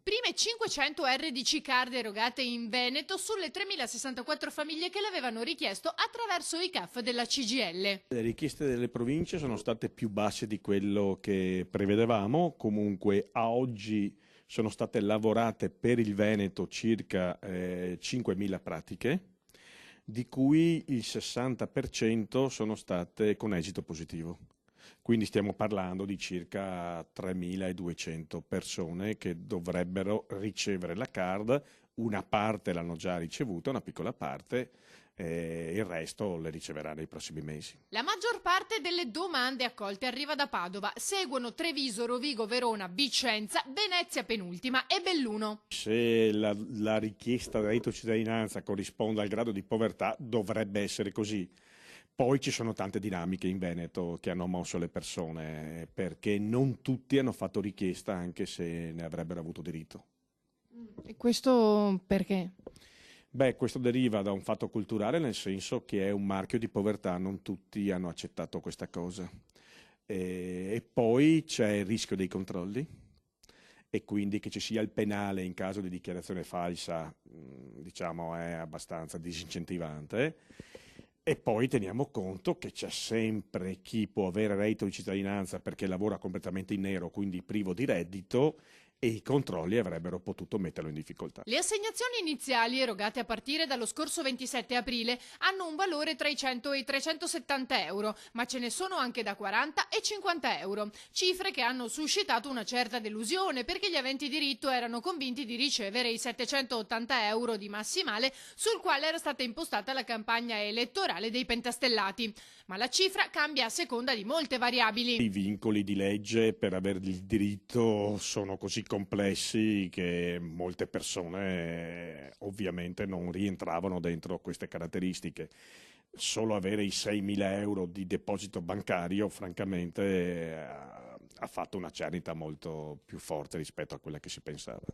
Prime 500 RDC card erogate in Veneto sulle 3.064 famiglie che l'avevano richiesto attraverso i CAF della CGIL. Le richieste delle province sono state più basse di quello che prevedevamo, comunque a oggi sono state lavorate per il Veneto circa 5.000 pratiche, di cui il 60% sono state con esito positivo. Quindi stiamo parlando di circa 3.200 persone che dovrebbero ricevere la card, una parte l'hanno già ricevuta, una piccola parte, il resto le riceverà nei prossimi mesi. La maggior parte delle domande accolte arriva da Padova, seguono Treviso, Rovigo, Verona, Vicenza, Venezia penultima e Belluno. Se la richiesta di reddito di cittadinanza corrisponde al grado di povertà, dovrebbe essere così. Poi ci sono tante dinamiche in Veneto che hanno mosso le persone, perché non tutti hanno fatto richiesta anche se ne avrebbero avuto diritto. E questo perché? Beh, questo deriva da un fatto culturale, nel senso che è un marchio di povertà, non tutti hanno accettato questa cosa. E poi c'è il rischio dei controlli, e quindi che ci sia il penale in caso di dichiarazione falsa, diciamo, è abbastanza disincentivante. E poi teniamo conto che c'è sempre chi può avere reddito di cittadinanza perché lavora completamente in nero, quindi privo di reddito, e i controlli avrebbero potuto metterlo in difficoltà. Le assegnazioni iniziali erogate a partire dallo scorso 27 aprile hanno un valore tra i 100 e i 370 euro, ma ce ne sono anche da 40 e 50 euro, cifre che hanno suscitato una certa delusione perché gli aventi diritto erano convinti di ricevere i 780 euro di massimale sul quale era stata impostata la campagna elettorale dei pentastellati. Ma la cifra cambia a seconda di molte variabili. I vincoli di legge per avere il diritto sono così complessi che molte persone ovviamente non rientravano dentro queste caratteristiche. Solo avere i 6.000 euro di deposito bancario, francamente, ha fatto una cernita molto più forte rispetto a quella che si pensava.